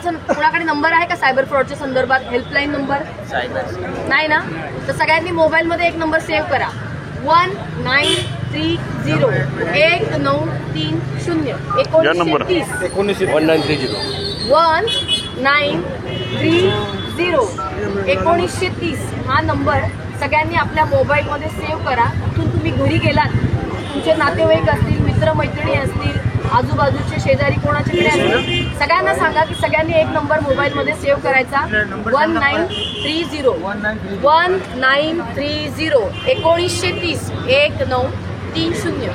कुणाकडे नंबर आहे का सायबर फ्रॉडच्या संदर्भात? हेल्पलाईन नंबर नाही ना? तर सगळ्यांनी मोबाईलमध्ये एक नंबर सेव्ह करा, 1930 1930 1930 1930 हा नंबर सगळ्यांनी आपल्या मोबाईलमध्ये सेव्ह करा. तिथून तुम्ही घरी गेलात, तुमचे नातेवाईक असतील, मित्रमैत्रिणी असतील, आजूबाजूचे शेजारी कोणाच्याकडे असतील, सगळ्यांना सांगा की सगळ्यांनी एक नंबर मोबाईलमध्ये सेव्ह करायचा, 1930 1930 1930.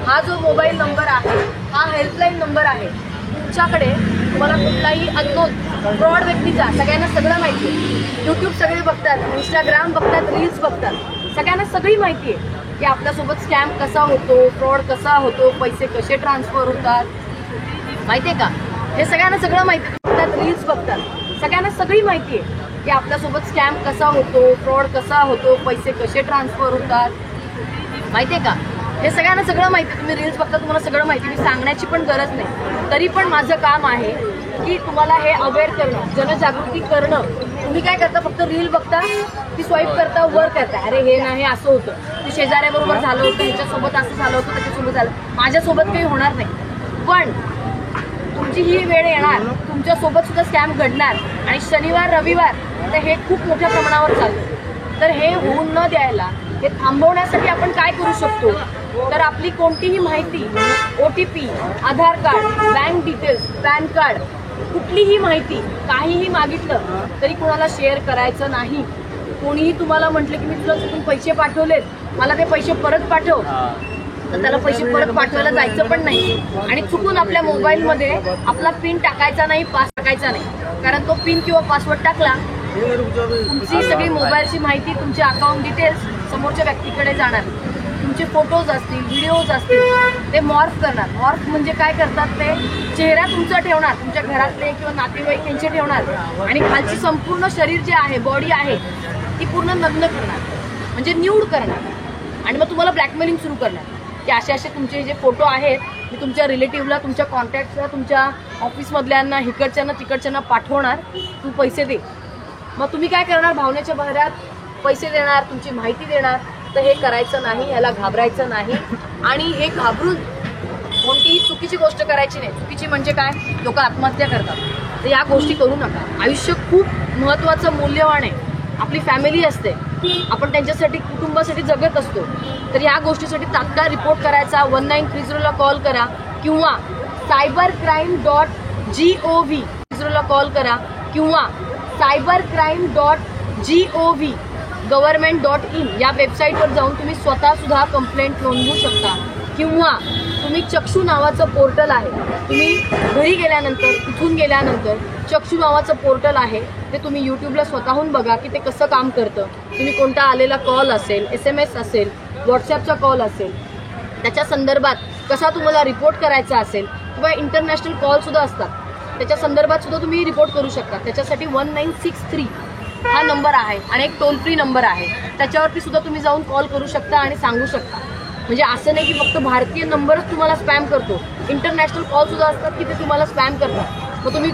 हा जो मोबाईल नंबर आहे हा हेल्पलाईन नंबर आहे. तुमच्याकडे तुम्हाला कुठलाही अननोन फ्रॉड व्यक्तीचा, सगळ्यांना सगळं माहिती आहे, यूट्यूब सगळे बघतात, इंस्टाग्राम बघतात, रील्स बघतात, सगळ्यांना सगळी माहिती आहे की आपल्यासोबत स्कॅम कसा होतो, फ्रॉड कसा होतो, पैसे कसे ट्रान्सफर होतात, माहिती आहे का? हे सगळ्यांना सगळं माहिती आहे. रील्स बघतात, सगळ्यांना सगळी माहिती आहे की आपल्यासोबत स्कॅम कसा होतो, फ्रॉड कसा होतो, पैसे कसे ट्रान्सफर होतात, माहिती आहे का? हे सगळ्यांना सगळं माहिती आहे. तुम्ही रील्स बघता, तुम्हाला सगळं माहिती, मी सांगण्याची पण गरज नाही. तरी पण माझं काम आहे की तुम्हाला हे अवेअर करणं, जनजागृती करणं. तुम्ही काय करता? फक्त रील बघता, ती स्वाईप करता, वर करता, अरे हे नाही असं होतं, ते शेजाऱ्याबरोबर झालं होतं, ह्याच्यासोबत असं झालं होतं, त्याच्यासोबत झालं, माझ्यासोबत काही होणार नाही. पण तुमची ही वेळ येणार, तुमच्यासोबत सुद्धा स्कॅम घडणार, आणि शनिवार रविवार तर हे खूप मोठ्या प्रमाणावर चालतं. तर हे होऊन न द्यायला, हे थांबवण्यासाठी आपण काय करू शकतो? तर आपली कोणतीही माहिती, OTP, Aadhaar card, bank details, PAN card, कुठलीही माहिती काहीही मागितलं तरी कोणाला शेअर करायचं नाही. कोणीही तुम्हाला म्हटलं की मी तुला चुकून पैसे पाठवलेत, मला ते पैसे परत पाठव, तर त्याला पैसे परत पाठवायला जायचं पण नाही. आणि चुकून आपल्या मोबाईलमध्ये आपला पिन टाकायचा नाही, पास टाकायचा नाही, कारण तो पिन किंवा पासवर्ड टाकला, तुमची सगळी मोबाईलची माहिती, तुमचे अकाउंट डिटेल्स समोरच्या व्यक्तीकडे जाणार. तुमचे फोटोज असतील, व्हिडिओज असतील, ते मॉर्फ करणार. मॉर्फ म्हणजे काय करतात? ते चेहरा तुमचा ठेवणार, तुमच्या घरातले किंवा नातेवाईक त्यांचे ठेवणार, आणि खालची संपूर्ण शरीर जे आहे, बॉडी आहे, ती पूर्ण नग्न करणार, म्हणजे न्यूड करणार. आणि मग तुम्हाला ब्लॅकमेलिंग सुरू करणार की असे असे तुमचे जे फोटो आहेत मी तुमच्या रिलेटिव्हला, तुमच्या कॉन्टॅक्टला, तुमच्या ऑफिसमधल्यांना, इकडच्यांना तिकडच्यांना पाठवणार, तू पैसे दे. मग तुम्ही काय करणार? भावनेच्या बहरात पैसे देणार, तुमची माहिती देणार. तर हे करायचं नाही, ह्याला घाबरायचं नाही. आणि हे घाबरून कोणतीही चुकीची गोष्ट करायची नाही. चुकीची म्हणजे काय? लोक आत्महत्या करतात, तर या गोष्टी करू नका. आयुष्य खूप महत्त्वाचं, मूल्यवान आहे. आपली फॅमिली असते, आपण त्यांच्यासाठी, कुटुंबासाठी जगत असतो. तर या गोष्टीसाठी तात्काळ रिपोर्ट करायचा, 1930 ला कॉल करा, किंवा cybercrime.gov ला कॉल करा, किंवा cybercrime.gov government.in या वेबसाईटवर जाऊन तुम्ही स्वतः सुद्धा कंप्लेंट नोंदवू शकता. किंवा तुम्ही चक्षू नावाचं पोर्टल आहे, तुम्ही घरी गेल्यानंतर, तिथून गेल्यानंतर चक्षू नावाचं पोर्टल आहे, ते तुम्ही यूट्यूबला स्वतःहून बघा की ते कसं काम करतं. तुम्ही कोणता आलेला कॉल असेल, SMS असेल, व्हॉट्सॲपचा कॉल असेल, त्याच्या संदर्भात कसा तुम्हाला रिपोर्ट करायचा असेल, किंवा इंटरनॅशनल कॉलसुद्धा असतात, त्याच्या संदर्भात सुद्धा तुम्ही रिपोर्ट करू शकता. त्याच्यासाठी 1963 हा नंबर आहे, आणि एक टोल फ्री नंबर आहे, त्याच्यावरती सुद्धा तुम्ही जाऊन कॉल करू शकता आणि सांगू शकता. म्हणजे असं नाही की फक्त भारतीय नंबरच तुम्हाला स्पॅम करतो, इंटरनॅशनल कॉल सुद्धा असतात की ते तुम्हाला स्पॅम करतात. मग तुम्ही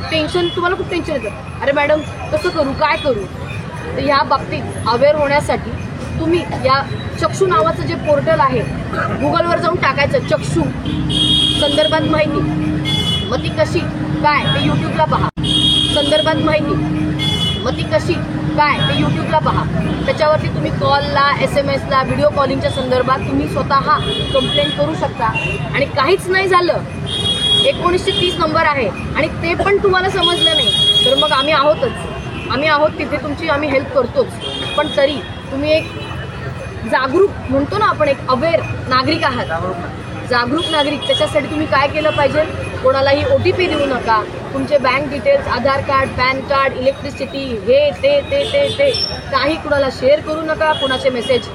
तुम्हाला खूप टेन्शन येतं, अरे मॅडम कसं करू, काय करू? तर ह्या बाबतीत अवेअर होण्यासाठी तुम्ही या चक्षू नावाचं जे पोर्टल आहे, गुगलवर जाऊन टाकायचं चक्षू संदर्भात माहिती, मग ती कशी काय ते यूट्यूबला पहा. संदर्भात माहिती, मग ती कशी काय ते यूट्यूबला पहा. त्याच्यावरती तुम्ही कॉलला, SMS ला, व्हिडिओ कॉलिंगच्या संदर्भात तुम्ही स्वतः कंप्लेंट करू शकता. आणि काहीच नाही झालं, 1930 नंबर आहे, आणि ते पण तुम्हाला समजलं नाही, तर मग आम्ही आहोत तिथे तुमची, आम्ही हेल्प करतोच. पण तरी तुम्ही एक जागरूक म्हणतो ना आपण, एक अवेअर नागरिक आहात, जागरूक नागरिक. त्याच्यासाठी तुम्ही काय केलं पाहिजे? कोणालाही OTP देऊ नका. तुमचे बँक डिटेल्स, आधार कार्ड, पॅन कार्ड, इलेक्ट्रिसिटी, हे ते काही कुणाला शेअर करू नका. कुणाचे मेसेज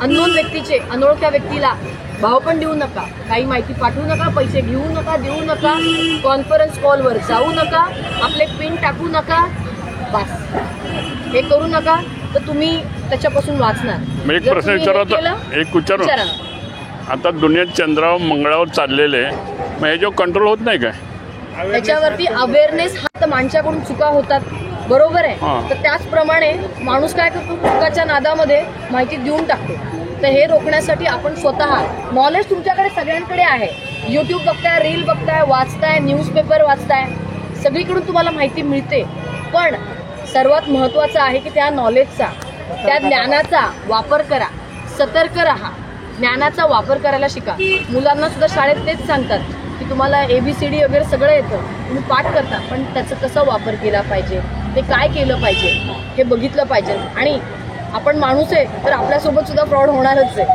अननोन व्यक्तीचे, अनोळख्या व्यक्तीला भाव पण देऊ नका, काही माहिती पाठवू नका, पैसे घेऊ नका, देऊ नका, कॉन्फरन्स कॉलवर जाऊ नका, आपले पिन टाकू नका. बस हे करू नका, तर तुम्ही त्याच्यापासून वाचणार. एक प्रश्न विचारू, आता दुनियेत चंद्रावर, मंगळावर चाललेले, मग हे जो कंट्रोल होत नाही काय? त्याच्यावरती अवेअरनेस हा तर माणसाकडून चुका होतात, बरोबर आहे. हां. तर त्याचप्रमाणे माणूस काय करतो, चुकाच्या नादामध्ये माहिती देऊन टाकतो. तर हे रोखण्यासाठी आपण स्वतः, नॉलेज तुमच्याकडे सगळ्यांकडे आहे. यूट्यूब बघताय, रील बघताय, वाचताय, न्यूजपेपर वाचताय, सगळीकडून तुम्हाला माहिती मिळते. पण सर्वात महत्त्वाचं आहे की त्या नॉलेजचा, त्या ज्ञानाचा वापर करा. सतर्क राहा, ज्ञानाचा वापर करायला शिका. मुलांना सुद्धा शाळेत तेच सांगतात की तुम्हाला ABCD वगैरे सगळं येतं, तुम्ही पाठ करता, पण त्याचा कसा वापर केला पाहिजे, ते काय केलं पाहिजे हे बघितलं पाहिजे. आणि आपण माणूस आहे तर आपल्यासोबत सुद्धा फ्रॉड होणारच आहे.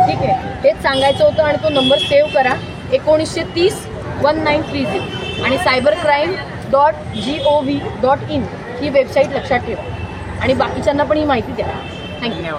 ठीक आहे, हेच सांगायचं होतं. आणि तो नंबर सेव्ह करा, 1930-1930 आणि cybercrime.gov.in ही वेबसाईट लक्षात ठेवा. आणि बाकीच्यांना पण ही माहिती द्या. थँक्यू.